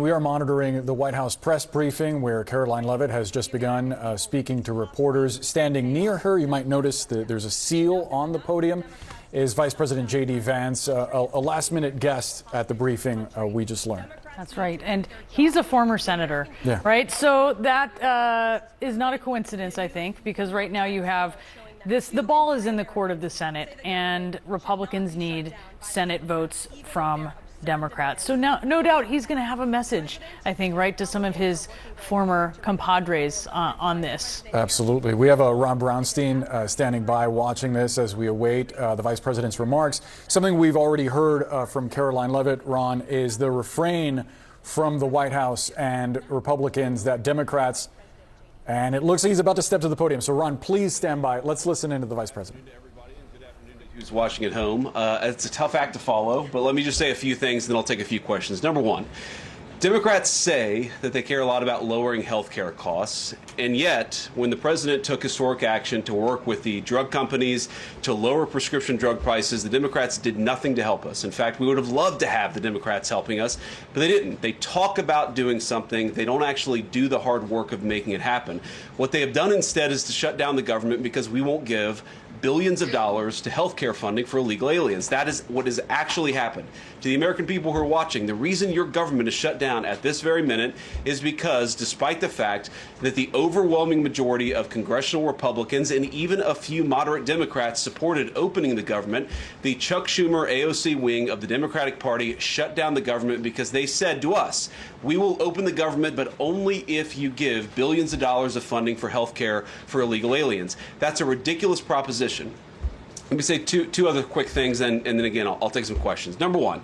We are monitoring the White House press briefing where Caroline Leavitt has just begun speaking to reporters. Standing near her, you might notice that there's a seal on the podium, is Vice President J.D. Vance, a last-minute guest at the briefing we just learned. That's right. And he's a former senator, right? So that is not a coincidence, I think, because right now you have the ball is in the court of the Senate, and Republicans need Senate votes from Democrats. So now, no doubt he's going to have a message, I think, right, to some of his former compadres on this. Absolutely. We have Ron Brownstein standing by watching this as we await the vice president's remarks. Something we've already heard from Caroline Leavitt, Ron, is the refrain from the White House and Republicans that Democrats, and it looks like he's about to step to the podium. So, Ron, please stand by. Let's listen into the vice president. Who's watching at home. It's a tough act to follow, but let me just say a few things, and then I'll take a few questions. Number one, Democrats say that they care a lot about lowering health care costs, and yet when the president took historic action to work with the drug companies to lower prescription drug prices, the Democrats did nothing to help us. In fact, we would have loved to have the Democrats helping us, but they didn't. They talk about doing something. They don't actually do the hard work of making it happen. What they have done instead is to shut down the government because we won't give billions of dollars to health care funding for illegal aliens. That is what has actually happened. To the American people who are watching, the reason your government is shut down at this very minute is because, despite the fact that the overwhelming majority of congressional Republicans and even a few moderate Democrats supported opening the government, the Chuck Schumer AOC wing of the Democratic Party shut down the government because they said to us, we will open the government, but only if you give billions of dollars of funding for health care for illegal aliens. That's a ridiculous proposition. Let me say two other quick things, and then again, I'll take some questions. Number one,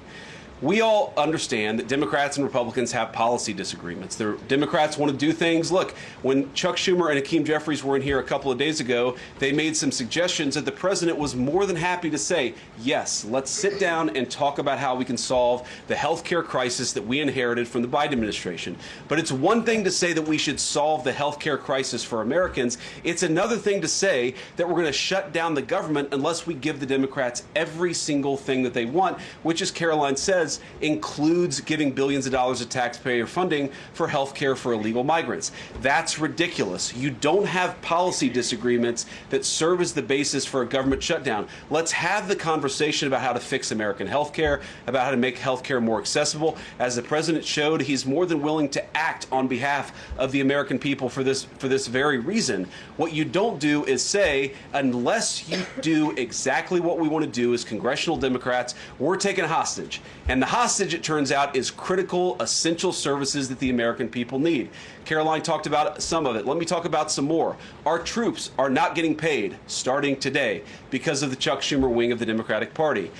we all understand that Democrats and Republicans have policy disagreements. The Democrats want to do things. Look, when Chuck Schumer and Hakeem Jeffries were in here a couple of days ago, they made some suggestions that the president was more than happy to say, yes, let's sit down and talk about how we can solve the health care crisis that we inherited from the Biden administration. But it's one thing to say that we should solve the health care crisis for Americans. It's another thing to say that we're going to shut down the government unless we give the Democrats every single thing that they want, which, as Caroline says, includes giving billions of dollars of taxpayer funding for health care for illegal migrants. That's ridiculous. You don't have policy disagreements that serve as the basis for a government shutdown. Let's have the conversation about how to fix American health care, about how to make health care more accessible. As the president showed, he's more than willing to act on behalf of the American people for this very reason. What you don't do is say, unless you do exactly what we want to do as congressional Democrats, we're taken hostage. And the hostage, it turns out, is critical, essential services that the American people need. Caroline talked about some of it. Let me talk about some more. Our troops are not getting paid starting today because of the Chuck Schumer wing of the Democratic Party.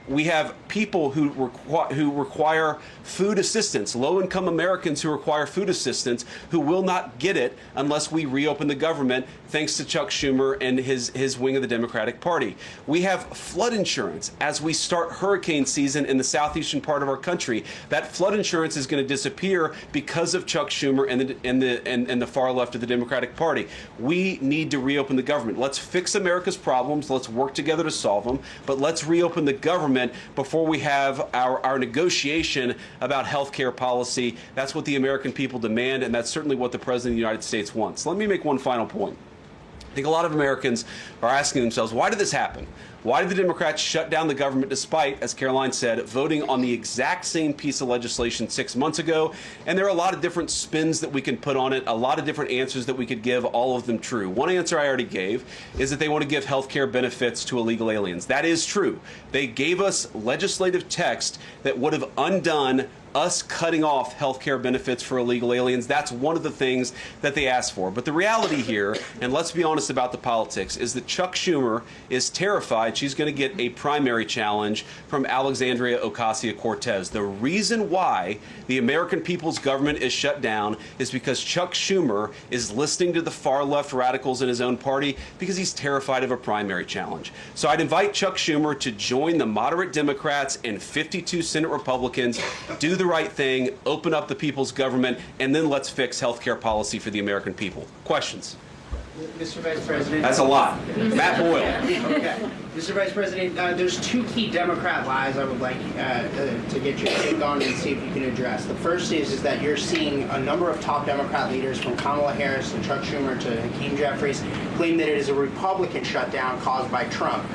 We have people who require food assistance, low-income Americans who require food assistance, who will not get it unless we reopen the government, thanks to Chuck Schumer and his wing of the Democratic Party. We have flood insurance as we start hurricane season in the southeastern part of our country. That flood insurance is going to disappear because of Chuck Schumer and the far left of the Democratic Party. We need to reopen the government. Let's fix America's problems. Let's work together to solve them. But let's reopen the government before we have our negotiation about health care policy. That's what the American people demand, and that's certainly what the President of the United States wants. Let me make one final point. I think a lot of Americans are asking themselves, why did this happen? Why did the Democrats shut down the government despite, as Caroline said, voting on the exact same piece of legislation 6 months ago? And there are a lot of different spins that we can put on it, a lot of different answers that we could give, all of them true. One answer I already gave is that they want to give health care benefits to illegal aliens. That is true. They gave us legislative text that would have undone us cutting off health care benefits for illegal aliens. That's one of the things that they asked for. But the reality here, and let's be honest about the politics, is that Chuck Schumer is terrified she's going to get a primary challenge from Alexandria Ocasio-Cortez. The reason why the American people's government is shut down is because Chuck Schumer is listening to the far left radicals in his own party because he's terrified of a primary challenge. So I'd invite Chuck Schumer to join the moderate Democrats and 52 Senate Republicans, do the right thing, open up the people's government, and then let's fix health care policy for the American people. Questions? Mr. Vice President. That's a lot. Matt Boyle. Okay. Mr. Vice President, there's two key Democrat lies I would like to get your take on and see if you can address. The first is that you're seeing a number of top Democrat leaders, from Kamala Harris and Chuck Schumer to Hakeem Jeffries, claim that it is a Republican shutdown caused by Trump.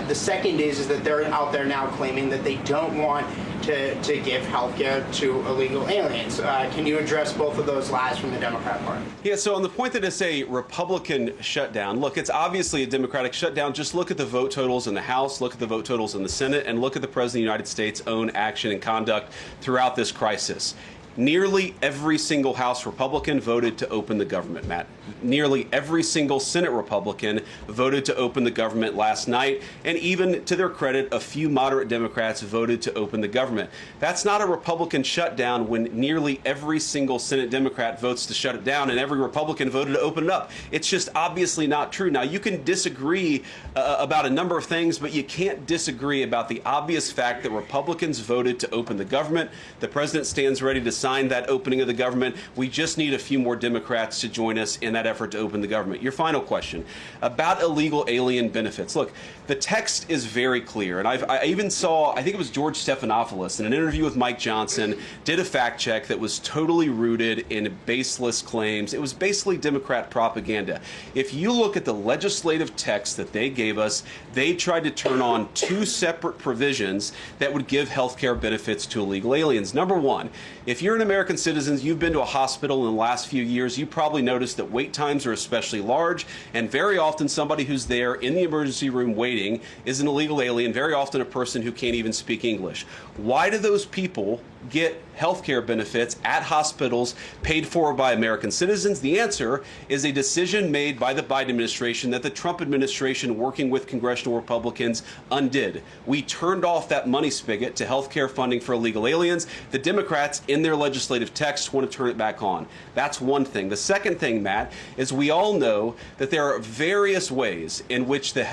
The second is that they're out there now claiming that they don't want to give health care to illegal aliens. Can you address both of those lies from the Democrat Party? Yeah, so on the point that it's a Republican shutdown, look, it's obviously a Democratic shutdown. Just look at the vote totals in the House, look at the vote totals in the Senate, and look at the President of the United States' own action and conduct throughout this crisis. Nearly every single House Republican voted to open the government, Matt. Nearly every single Senate Republican voted to open the government last night. And even to their credit, a few moderate Democrats voted to open the government. That's not a Republican shutdown when nearly every single Senate Democrat votes to shut it down and every Republican voted to open it up. It's just obviously not true. Now, you can disagree about a number of things, but you can't disagree about the obvious fact that Republicans voted to open the government. The president stands ready to sign that opening of the government. We just need a few more Democrats to join us in that effort to open the government. Your final question about illegal alien benefits. Look, the text is very clear. And I even saw, I think it was George Stephanopoulos in an interview with Mike Johnson, did a fact check that was totally rooted in baseless claims. It was basically Democrat propaganda. If you look at the legislative text that they gave us, they tried to turn on two separate provisions that would give health care benefits to illegal aliens. Number one, if you're an American citizen, you've been to a hospital in the last few years, you probably noticed that wait times are especially large, and very often somebody who's there in the emergency room waiting is an illegal alien, very often a person who can't even speak English. Why do those people get health care benefits at hospitals paid for by American citizens? The answer is a decision made by the Biden administration that the Trump administration, working with congressional Republicans, undid. We turned off that money spigot to health care funding for illegal aliens. The Democrats, in their legislative text, want to turn it back on. That's one thing. The second thing, Matt, is we all know that there are various ways in which the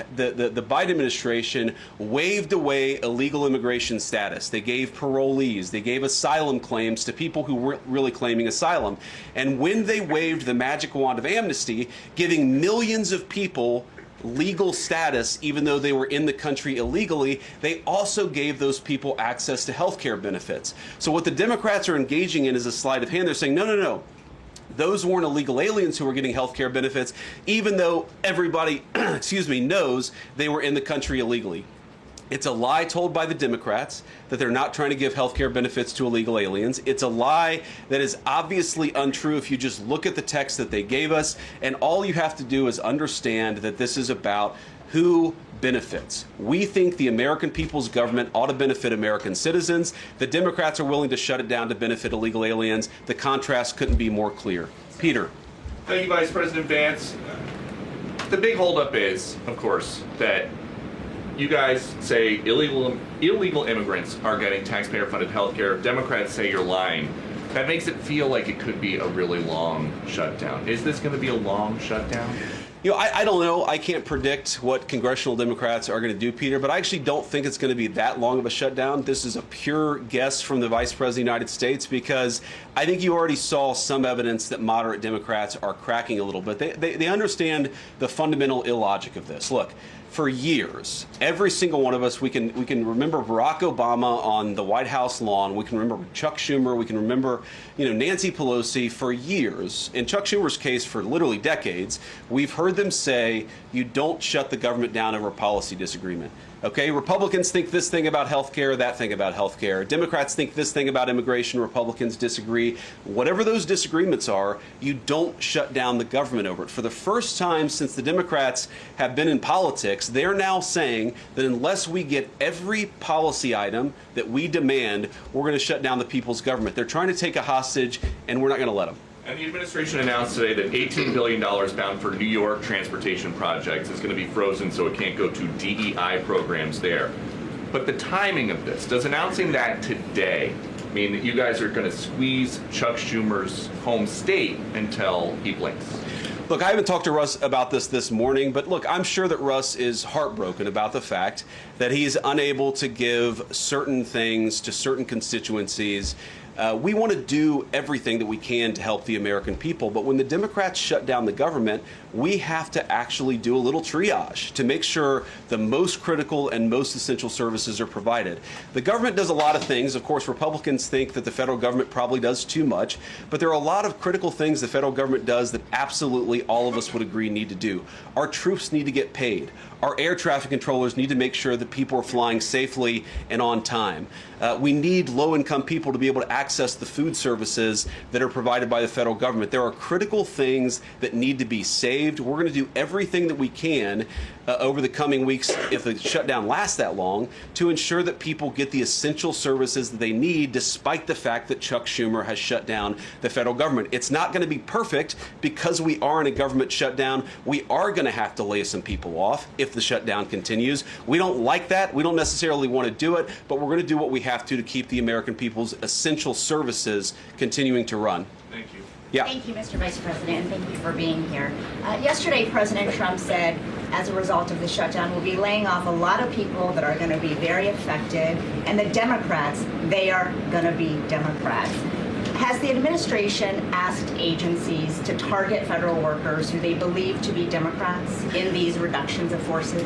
Biden administration waived away illegal immigration status. They gave parolees, they gave asylum claims to people who weren't really claiming asylum. And when they waved the magic wand of amnesty, giving millions of people legal status even though they were in the country illegally, they also gave those people access to health care benefits. So what the Democrats are engaging in is a sleight of hand. They're saying, no. Those weren't illegal aliens who were getting health care benefits, even though everybody, knows they were in the country illegally. It's a lie told by the Democrats that they're not trying to give health care benefits to illegal aliens. It's a lie that is obviously untrue if you just look at the text that they gave us. And all you have to do is understand that this is about who benefits. We think the American people's government ought to benefit American citizens. The Democrats are willing to shut it down to benefit illegal aliens. The contrast couldn't be more clear. Peter. Thank you, Vice President Vance. The big holdup is, of course, that you guys say illegal immigrants are getting taxpayer-funded health care. Democrats say you're lying. That makes it feel like it could be a really long shutdown. Is this going to be a long shutdown? You know, I don't know. I can't predict what congressional Democrats are going to do, Peter, but I actually don't think it's going to be that long of a shutdown. This is a pure guess from the Vice President of the United States because I think you already saw some evidence that moderate Democrats are cracking a little bit. They understand the fundamental illogic of this. Look, for years, every single one of us, we can remember Barack Obama on the White House lawn. We can remember Chuck Schumer. We can remember, Nancy Pelosi for years. In Chuck Schumer's case, for literally decades, we've heard them say, you don't shut the government down over a policy disagreement. Okay, Republicans think this thing about health care, that thing about health care. Democrats think this thing about immigration. Republicans disagree. Whatever those disagreements are, you don't shut down the government over it. For the first time since the Democrats have been in politics, they're now saying that unless we get every policy item that we demand, we're going to shut down the people's government. They're trying to take a hostage, and we're not going to let them. And the administration announced today that $18 billion bound for New York transportation projects is going to be frozen so it can't go to DEI programs there. But the timing of this, does announcing that today mean that you guys are going to squeeze Chuck Schumer's home state until he blinks? Look, I haven't talked to Russ about this morning, but look, I'm sure that Russ is heartbroken about the fact that he's unable to give certain things to certain constituencies We want to do everything that we can to help the American people, but when the Democrats shut down the government, we have to actually do a little triage to make sure the most critical and most essential services are provided. The government does a lot of things. Of course, Republicans think that the federal government probably does too much, but there are a lot of critical things the federal government does that absolutely all of us would agree need to do. Our troops need to get paid. Our air traffic controllers need to make sure that people are flying safely and on time. We need low-income people to be able to access the food services that are provided by the federal government. There are critical things that need to be saved. We're going to do everything that we can over the coming weeks, if the shutdown lasts that long, to ensure that people get the essential services that they need, despite the fact that Chuck Schumer has shut down the federal government. It's not going to be perfect because we are in a government shutdown. We are going to have to lay some people off if the shutdown continues. We don't like that. We don't necessarily want to do it, but we're going to do what we have to keep the American people's essential services continuing to run. Thank you. Yeah. Thank you, Mr. Vice President, and thank you for being here. Yesterday, President Trump said, as a result of the shutdown, we'll be laying off a lot of people that are going to be very affected, and the Democrats, they are going to be Democrats. Has the administration asked agencies to target federal workers who they believe to be Democrats in these reductions of forces?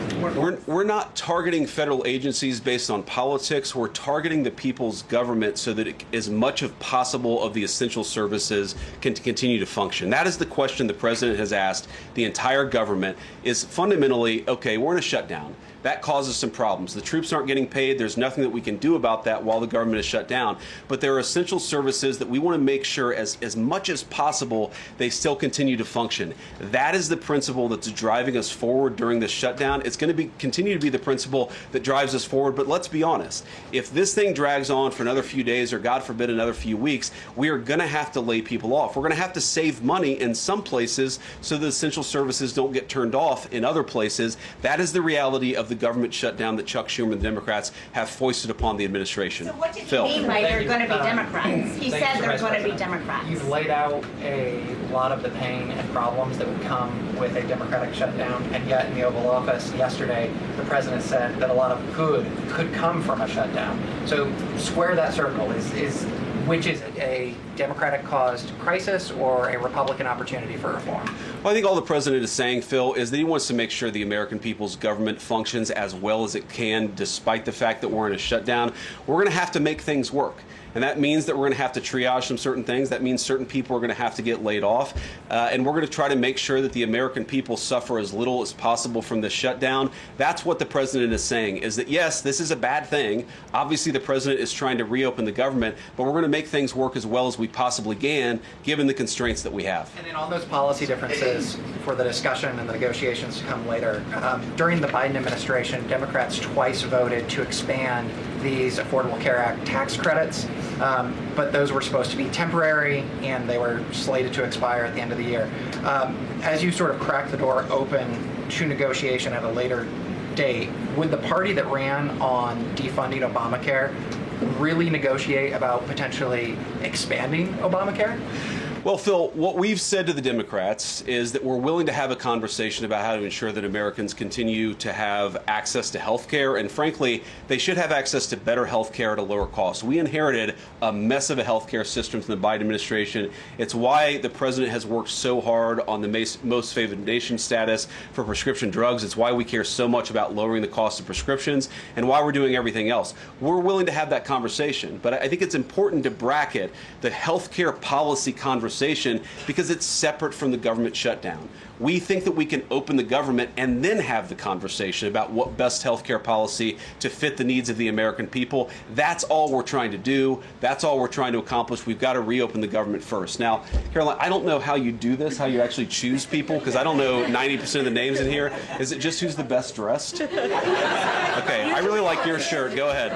We're not targeting federal agencies based on politics. We're targeting the people's government so that as much as possible of the essential services can continue to function. That is the question the president has asked the entire government, is fundamentally, okay, we're in a shutdown. That causes some problems. The troops aren't getting paid. There's nothing that we can do about that while the government is shut down. But there are essential services that we want to make sure as much as possible they still continue to function. That is the principle that's driving us forward during this shutdown. It's going to continue to be the principle that drives us forward. But let's be honest. If this thing drags on for another few days or, God forbid, another few weeks, we are going to have to lay people off. We're going to have to save money in some places so the essential services don't get turned off in other places. That is the reality of the government shutdown that Chuck Schumer and the Democrats have foisted upon the administration. So what did Phil. he mean by they're going to be Democrats? He said they're going to be President. Democrats. You've laid out a lot of the pain and problems that would come with a Democratic shutdown, and yet in the Oval Office yesterday, the president said that a lot of good could come from a shutdown. So square that circle. Which is it, a Democratic-caused crisis or a Republican opportunity for reform? Well, I think all the president is saying, Phil, is that he wants to make sure the American people's government functions as well as it can, despite the fact that we're in a shutdown. We're going to have to make things work. And that means that we're going to have to triage some certain things. That means certain people are going to have to get laid off. And we're going to try to make sure that the American people suffer as little as possible from this shutdown. That's what the president is saying, is that, yes, this is a bad thing. Obviously, the president is trying to reopen the government, but we're going to make things work as well as we possibly can, given the constraints that we have. And then on those policy differences for the discussion and the negotiations to come later, during the Biden administration, Democrats twice voted to expand these Affordable Care Act tax credits, but those were supposed to be temporary and they were slated to expire at the end of the year. As you sort of crack the door open to negotiation at a later date, would the party that ran on defunding Obamacare really negotiate about potentially expanding Obamacare? Well, Phil, what we've said to the Democrats is that we're willing to have a conversation about how to ensure that Americans continue to have access to health care. And frankly, they should have access to better health care at a lower cost. We inherited a mess of a health care system from the Biden administration. It's why the president has worked so hard on the most favored nation status for prescription drugs. It's why we care so much about lowering the cost of prescriptions and why we're doing everything else. We're willing to have that conversation. But I think it's important to bracket the health care policy conversation because it's separate from the government shutdown. We think that we can open the government and then have the conversation about what best healthcare policy to fit the needs of the American people. That's all we're trying to do. That's all we're trying to accomplish. We've got to reopen the government first. Now, Caroline, I don't know how you do this, how you actually choose people, because I don't know 90% of the names in here. Is it just who's the best dressed? Okay, I really like your shirt. Go ahead.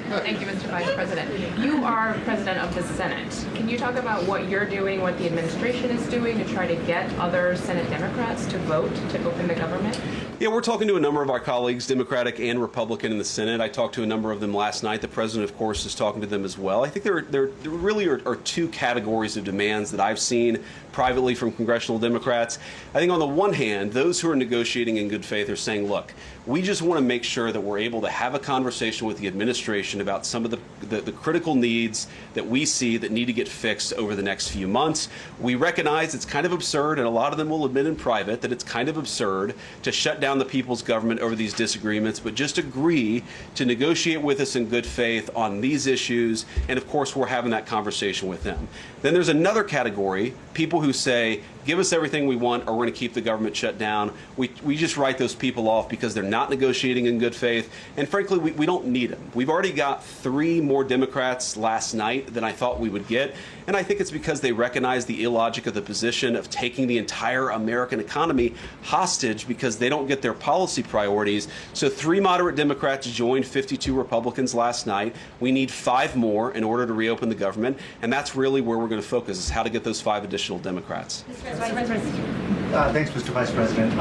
Thank you, Mr. Vice President. You are President of the Senate. Can you talk about what you're doing, what the administration is doing to try to get other Senate Democrats to vote to open the government? Yeah, we're talking to a number of our colleagues, Democratic and Republican, in the Senate. I talked to a number of them last night. The president, of course, is talking to them as well. I think there really are two categories of demands that I've seen privately from congressional Democrats. I think on the one hand, those who are negotiating in good faith are saying, look, we just want to make sure that we're able to have a conversation with the administration about some of the critical needs that we see that need to get fixed over the next few months. We recognize it's kind of absurd, and a lot of them will admit in private that it's kind of absurd to shut down the people's government over these disagreements, but just agree to negotiate with us in good faith on these issues, and of course we're having that conversation with them. Then there's another category, people who say, give us everything we want or we're going to keep the government shut down. We just write those people off because they're not negotiating in good faith. And frankly, we don't need them. We've already got 3 more Democrats last night than I thought we would get. And I think it's because they recognize the illogic of the position of taking the entire American economy hostage because they don't get their policy priorities. So 3 moderate Democrats joined 52 Republicans last night. We need 5 more in order to reopen the government. And that's really where we're going to focus, is how to get those 5 additional Democrats. Thanks, Mr. Vice President.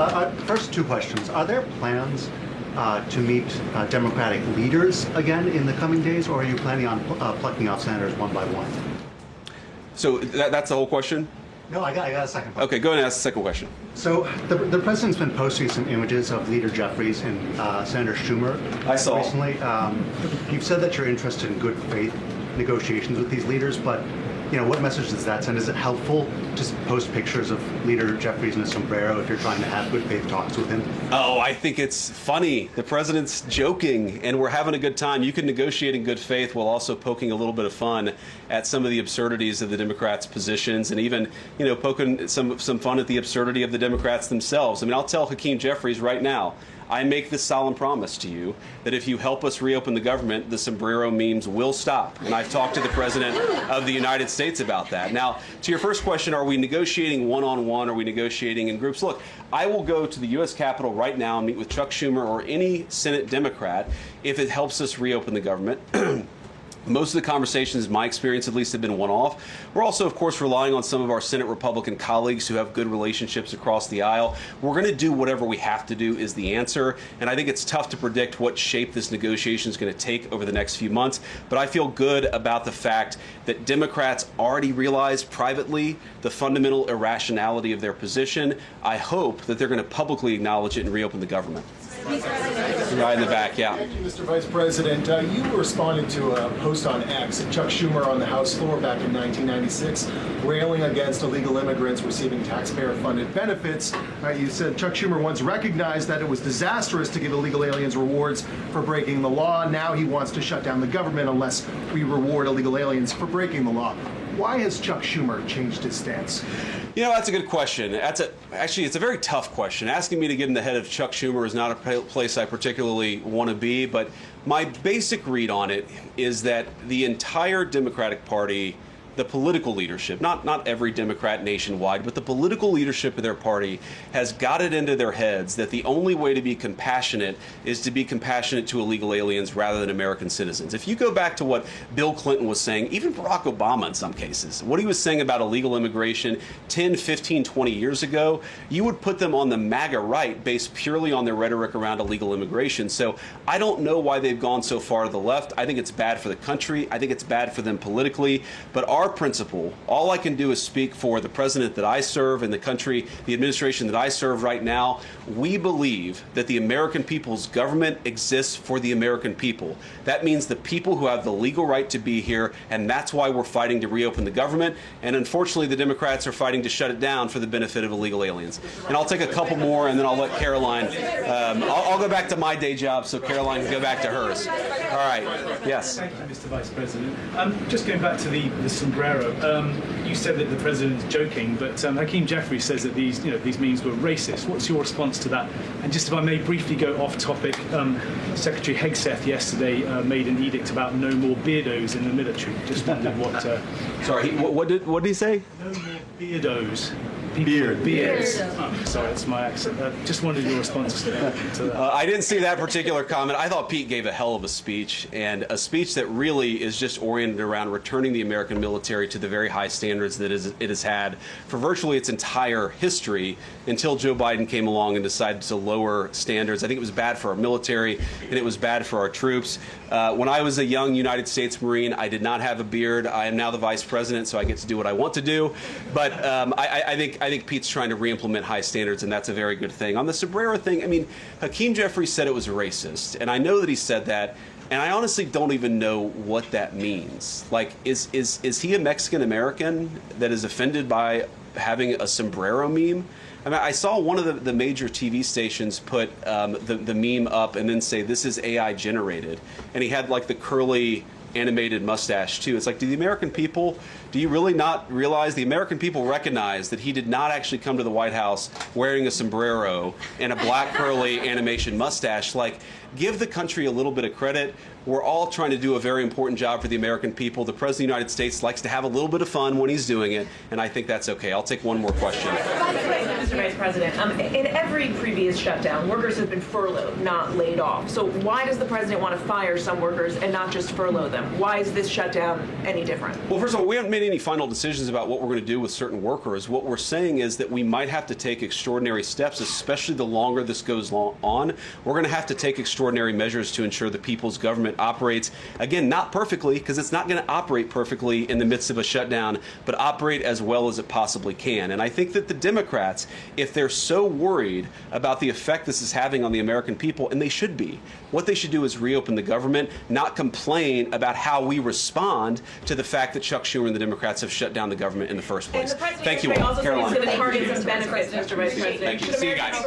First, 2 questions. Are there plans to meet Democratic leaders again in the coming days, or are you planning on plucking out senators one by one? So that's the whole question? No, I got a second part. Okay, go ahead and ask the second question. So the president's been posting some images of Leader Jeffries and Senator Schumer. I saw. Recently. You've said that you're interested in good faith negotiations with these leaders, but what message does that send? Is it helpful to post pictures of Leader Jeffries in a sombrero if you're trying to have good faith talks with him? Oh, I think it's funny. The president's joking, and we're having a good time. You can negotiate in good faith while also poking a little bit of fun at some of the absurdities of the Democrats' positions, and even, poking some fun at the absurdity of the Democrats themselves. I mean, I'll tell Hakeem Jeffries right now, I make this solemn promise to you that if you help us reopen the government, the sombrero memes will stop. And I've talked to the President of the United States about that. Now, to your first question, are we negotiating one-on-one? Are we negotiating in groups? Look, I will go to the U.S. Capitol right now and meet with Chuck Schumer or any Senate Democrat if it helps us reopen the government. Most of the conversations, in my experience at least, have been one-off. We're also, of course, relying on some of our Senate Republican colleagues who have good relationships across the aisle. We're going to do whatever we have to do is the answer. And I think it's tough to predict what shape this negotiation is going to take over the next few months. But I feel good about the fact that Democrats already realize privately the fundamental irrationality of their position. I hope that they're going to publicly acknowledge it and reopen the government. Right in the back, yeah. Thank you, Mr. Vice President. You responded to a post on X of Chuck Schumer on the House floor back in 1996, railing against illegal immigrants receiving taxpayer-funded benefits. You said Chuck Schumer once recognized that it was disastrous to give illegal aliens rewards for breaking the law. Now he wants to shut down the government unless we reward illegal aliens for breaking the law. Why has Chuck Schumer changed his stance? That's a good question. Actually, it's a very tough question. Asking me to get in the head of Chuck Schumer is not a place I particularly want to be, but my basic read on it is that the entire Democratic Party, the political leadership, not every Democrat nationwide, but the political leadership of their party has got it into their heads that the only way to be compassionate is to be compassionate to illegal aliens rather than American citizens. If you go back to what Bill Clinton was saying, even Barack Obama in some cases, what he was saying about illegal immigration 10, 15, 20 years ago, you would put them on the MAGA right based purely on their rhetoric around illegal immigration. So I don't know why they've gone so far to the left. I think it's bad for the country. I think it's bad for them politically. But our principle, all I can do is speak for the president that I serve and the country, the administration that I serve right now. We believe that the American people's government exists for the American people. That means the people who have the legal right to be here, and that's why we're fighting to reopen the government. And unfortunately, the Democrats are fighting to shut it down for the benefit of illegal aliens. And I'll take a couple more, and then I'll let Caroline, I'll go back to my day job so Caroline can go back to hers. All right. Yes. Thank you, Mr. Vice President. Just going back to the sombrero, you said that the president is joking, but Hakeem Jeffries says that these memes were racist. What's your response to that? And just if I may briefly go off topic, Secretary Hegseth yesterday made an edict about no more beardos in the military. Just wondered what. Sorry, what did he say? No more beardos Beards. Oh, sorry, that's my accent. Just wanted your response to that. I didn't see that particular comment. I thought Pete gave a hell of a speech, and a speech that really is just oriented around returning the American military to the very high standards that it has had for virtually its entire history until Joe Biden came along and decided to lower standards. I think it was bad for our military, and it was bad for our troops. When I was a young United States Marine, I did not have a beard. I am now the vice president, so I get to do what I want to do. But I think Pete's trying to re-implement high standards, and that's a very good thing. On the sombrero thing, I mean, Hakeem Jeffries said it was racist, and I know that he said that, and I honestly don't even know what that means. Like, is he a Mexican American that is offended by having a sombrero meme? I mean, I saw one of the major TV stations put the meme up and then say, this is AI generated. And he had like the curly animated mustache too. It's like, do you really not realize the American people recognize that he did not actually come to the White House wearing a sombrero and a black curly animation mustache? Like, give the country a little bit of credit. We're all trying to do a very important job for the American people. The President of the United States likes to have a little bit of fun when he's doing it, and I think that's okay. I'll take one more question. Mr. Vice President, in every previous shutdown, workers have been furloughed, not laid off. So why does the president want to fire some workers and not just furlough them? Why is this shutdown any different? Well, first of all, we haven't made any final decisions about what we're going to do with certain workers. What we're saying is that we might have to take extraordinary steps, especially the longer this goes on. We're going to have to take extraordinary measures to ensure the people's government operates, again, not perfectly, because it's not going to operate perfectly in the midst of a shutdown, but operate as well as it possibly can. And I think that the Democrats, if they're so worried about the effect this is having on the American people, and they should be, what they should do is reopen the government, not complain about how we respond to the fact that Chuck Schumer and the Democrats have shut down the government in the first place. Thank you all. Also Caroline. going to target some benefits, Mr. Vice President. Thank you. See you guys.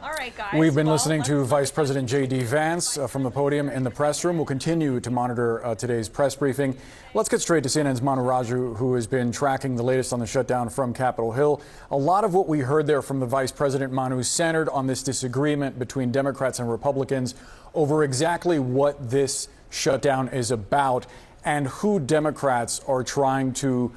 All right, guys. We've been listening to Vice President J.D. Vance from the podium in the press room. We'll continue to monitor today's press briefing. Let's get straight to CNN's Manu Raju, who has been tracking the latest on the shutdown from Capitol Hill. A lot of what we heard there from the Vice President, Manu, centered on this disagreement between Democrats and Republicans over exactly what this shutdown is about and who Democrats are trying to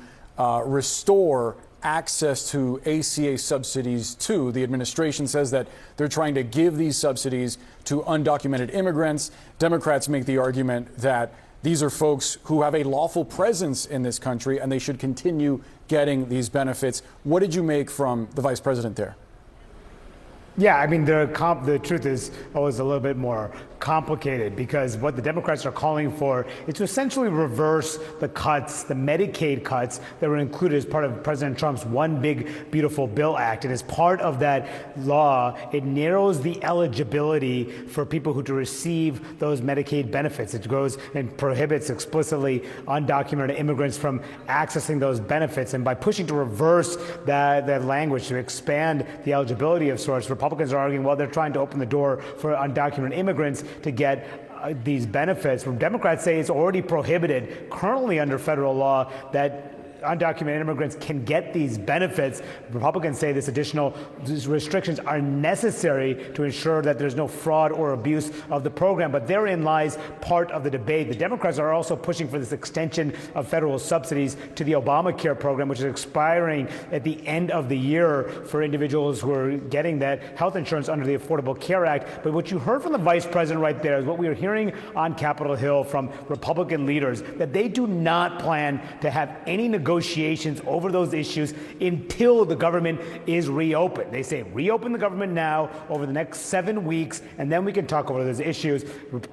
restore access to ACA subsidies to. The administration says that they're trying to give these subsidies to undocumented immigrants. Democrats make the argument that these are folks who have a lawful presence in this country and they should continue getting these benefits. What did you make from the vice president there? Yeah, I mean, the truth is always a little bit more complicated because what the Democrats are calling for is to essentially reverse the cuts, the Medicaid cuts that were included as part of President Trump's One Big Beautiful Bill Act. And as part of that law, it narrows the eligibility for people who to receive those Medicaid benefits. It goes and prohibits explicitly undocumented immigrants from accessing those benefits. And by pushing to reverse that language, to expand the eligibility of sorts, Republicans are arguing, well, they're trying to open the door for undocumented immigrants to get these benefits. Democrats say it's already prohibited currently under federal law that undocumented immigrants can get these benefits. Republicans say these restrictions are necessary to ensure that there's no fraud or abuse of the program, but therein lies part of the debate. The Democrats are also pushing for this extension of federal subsidies to the Obamacare program, which is expiring at the end of the year for individuals who are getting that health insurance under the Affordable Care Act. But what you heard from the vice president right there is what we are hearing on Capitol Hill from Republican leaders, that they do not plan to have any negotiations over those issues until the government is reopened. They say reopen the government now over the next 7 weeks, and then we can talk over those issues.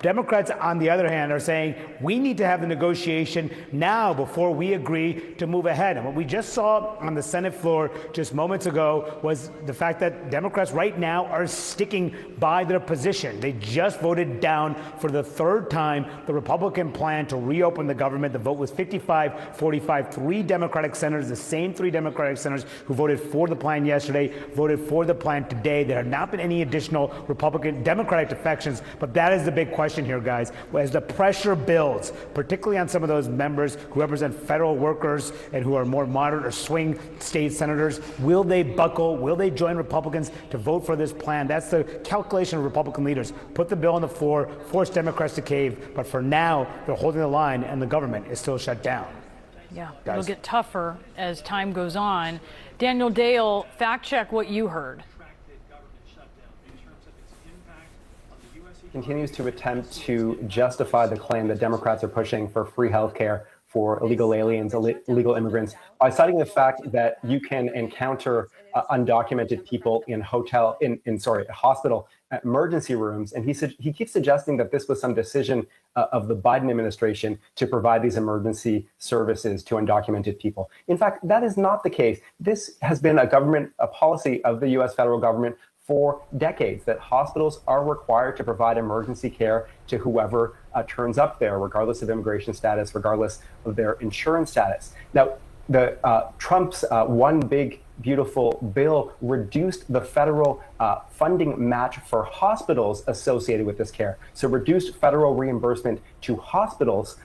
Democrats, on the other hand, are saying we need to have the negotiation now before we agree to move ahead. And what we just saw on the Senate floor just moments ago was the fact that Democrats right now are sticking by their position. They just voted down for the third time the Republican plan to reopen the government. The vote was 55-45. Three Democratic senators, the same three Democratic senators who voted for the plan yesterday, voted for the plan today. There have not been any additional Democratic defections, but that is the big question here, guys. As the pressure builds, particularly on some of those members who represent federal workers and who are more moderate or swing state senators, will they buckle? Will they join Republicans to vote for this plan? That's the calculation of Republican leaders. Put the bill on the floor, force Democrats to cave, but for now, they're holding the line and the government is still shut down. Yeah, guys. it'll get tougher as time goes on. Daniel Dale, fact check what you heard. Continues to attempt to justify the claim that Democrats are pushing for free health care for illegal aliens, illegal immigrants, by citing the fact that you can encounter undocumented people in hospital emergency rooms. And he keeps suggesting that this was some decision of the Biden administration to provide these emergency services to undocumented people. In fact, that is not the case. This has been a policy of the U.S. federal government for decades, that hospitals are required to provide emergency care to whoever turns up there, regardless of immigration status, regardless of their insurance status. Now, Trump's one big beautiful bill reduced the federal funding match for hospitals associated with this care. So reduced federal reimbursement to hospitals,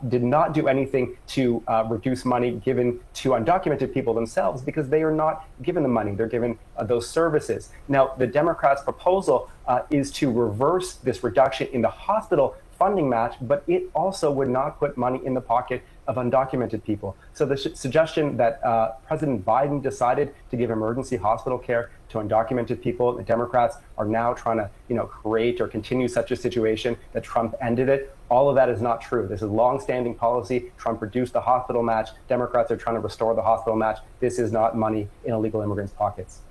did not do anything to reduce money given to undocumented people themselves, because they are not given the money, they're given those services. Now, the Democrats' proposal is to reverse this reduction in the hospital funding match, but it also would not put money in the pocket of undocumented people. So the suggestion that President Biden decided to give emergency hospital care to undocumented people, the Democrats are now trying to, create or continue such a situation, that Trump ended it. All of that is not true. This is long-standing policy. Trump reduced the hospital match. Democrats are trying to restore the hospital match. This is not money in illegal immigrants' pockets.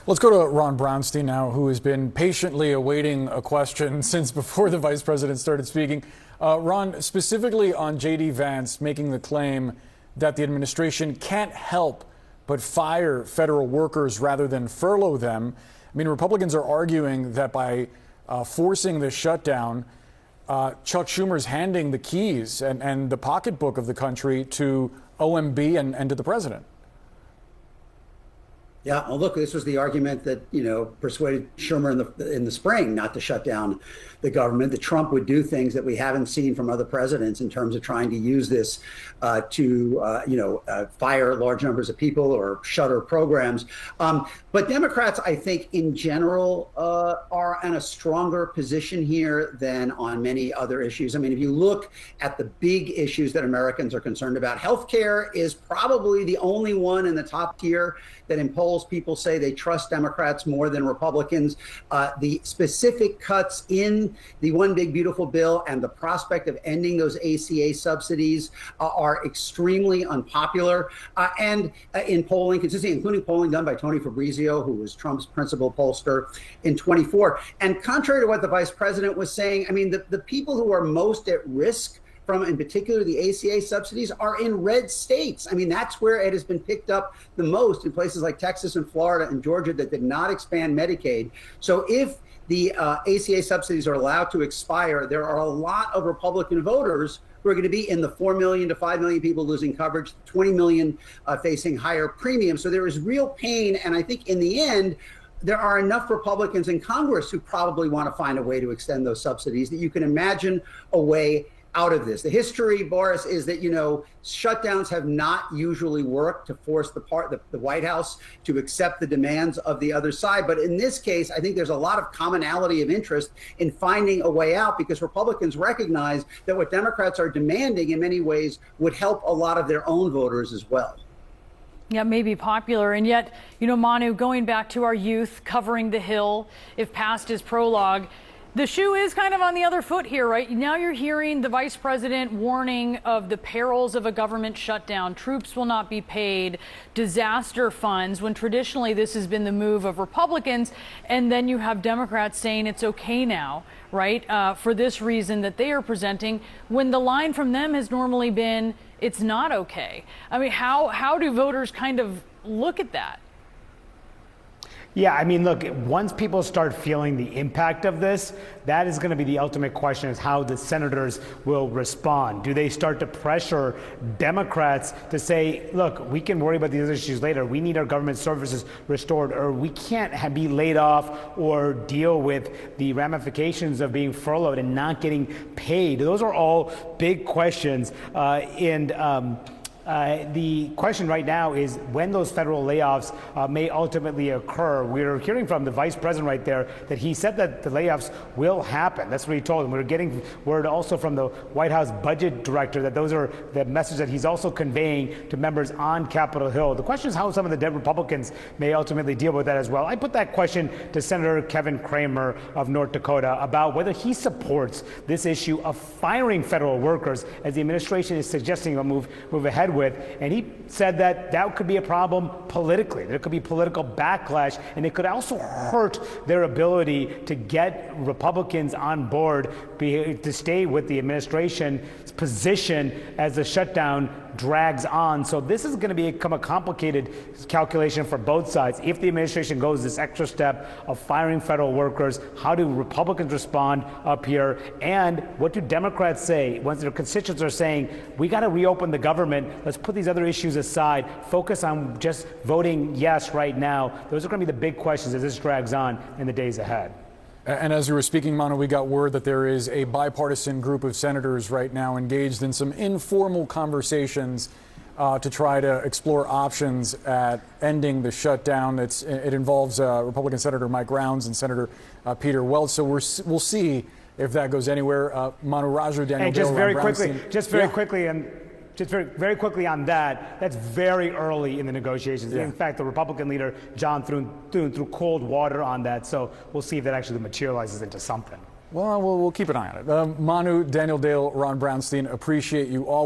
Let's go to Ron Brownstein now, who has been patiently awaiting a question since before the vice president started speaking. Ron, specifically on J.D. Vance making the claim that the administration can't help but fire federal workers rather than furlough them. I mean, Republicans are arguing that by forcing the shutdown, Chuck Schumer's handing the keys and the pocketbook of the country to OMB and to the president. Yeah, well, look, this was the argument that, persuaded Schumer in the spring not to shut down the government, that Trump would do things that we haven't seen from other presidents in terms of trying to use this to fire large numbers of people or shutter programs. But Democrats, I think, in general, are in a stronger position here than on many other issues. I mean, if you look at the big issues that Americans are concerned about, healthcare is probably the only one in the top tier that in polls people say they trust Democrats more than Republicans. The specific cuts in the One Big Beautiful Bill and the prospect of ending those ACA subsidies are extremely unpopular. And in polling, consistently, including polling done by Tony Fabrizio, who was Trump's principal pollster in 24. And contrary to what the vice president was saying, I mean, the people who are most at risk from, in particular, the ACA subsidies are in red states. I mean, that's where it has been picked up the most, in places like Texas and Florida and Georgia that did not expand Medicaid. So if the ACA subsidies are allowed to expire, there are a lot of Republican voters who are going to be in the 4 million to 5 million people losing coverage, 20 million facing higher premiums. So there is real pain. And I think in the end, there are enough Republicans in Congress who probably want to find a way to extend those subsidies that you can imagine a way out of this. The history, Boris, is that, shutdowns have not usually worked to force the White House to accept the demands of the other side. But in this case, I think there's a lot of commonality of interest in finding a way out, because Republicans recognize that what Democrats are demanding in many ways would help a lot of their own voters as well. Yeah, may be popular. And yet, Manu, going back to our youth, covering the Hill, if past is prologue, the shoe is kind of on the other foot here, right? Now you're hearing the vice president warning of the perils of a government shutdown. Troops will not be paid, disaster funds, when traditionally this has been the move of Republicans. And then you have Democrats saying it's okay now, right? For this reason that they are presenting, when the line from them has normally been, it's not okay. I mean, how do voters kind of look at that? Yeah, I mean, look, once people start feeling the impact of this, that is going to be the ultimate question, is how the senators will respond. Do they start to pressure Democrats to say, look, we can worry about these issues later. We need our government services restored, or we can't be laid off or deal with the ramifications of being furloughed and not getting paid. Those are all big questions. The question right now is when those federal layoffs may ultimately occur. We're hearing from the vice president right there that he said that the layoffs will happen. That's what he told them. We're getting word also from the White House budget director that those are the message that he's also conveying to members on Capitol Hill. The question is how some of the Republicans may ultimately deal with that as well. I put that question to Senator Kevin Cramer of North Dakota about whether he supports this issue of firing federal workers as the administration is suggesting a move ahead with, and he said that that could be a problem politically. There could be political backlash, and it could also hurt their ability to get Republicans on board to stay with the administration's position as the shutdown drags on. So this is going to become a complicated calculation for both sides. If the administration goes this extra step of firing federal workers, how do Republicans respond up here? And what do Democrats say once their constituents are saying, we got to reopen the government, let's put these other issues aside, focus on just voting yes right now? Those are going to be the big questions as this drags on in the days ahead. And as you were speaking, Manu, we got word that there is a bipartisan group of senators right now engaged in some informal conversations to try to explore options at ending the shutdown. It involves Republican Senator Mike Rounds and Senator Peter Welch. So we'll see if that goes anywhere. Manu Raju, Daniel and just Dale, very Ron quickly, Brownstein. just very quickly, and just very quickly on that, that's very early in the negotiations. Yeah. In fact, the Republican leader, John Thune, threw cold water on that. So we'll see if that actually materializes into something. Well, we'll keep an eye on it. Manu, Daniel Dale, Ron Brownstein, appreciate you all.